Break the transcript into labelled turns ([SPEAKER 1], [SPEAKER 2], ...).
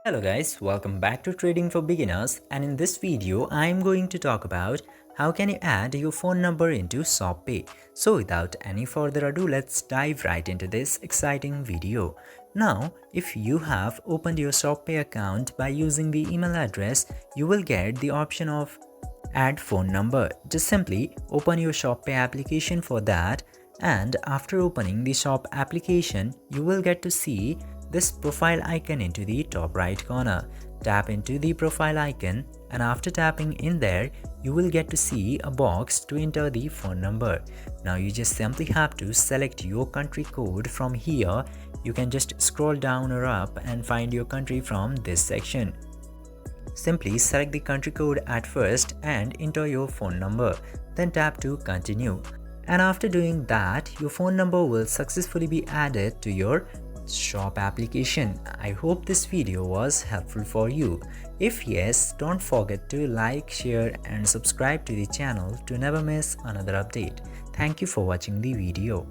[SPEAKER 1] Hello guys, welcome back to Trading for Beginners, and in this video I am going to talk about how can you add your phone number into ShopPay. So without any further ado, let's dive right into this exciting video. Now, if you have opened your ShopPay account by using the email address, you will get the option of add phone number. Just simply open your ShopPay application for that, and after opening the shop application you will get to see this profile icon into the top right corner. Tap into the profile icon, and after tapping in there you will get to see a box to enter the phone number. Now you just simply have to select your country code from here. You can just scroll down or up and find your country from this section. Simply select the country code at first and enter your phone number, then tap to continue. And after doing that, your phone number will successfully be added to your shop application. I hope this video was helpful for you. If yes, don't forget to like, share and subscribe to the channel to never miss another update. Thank you for watching the video.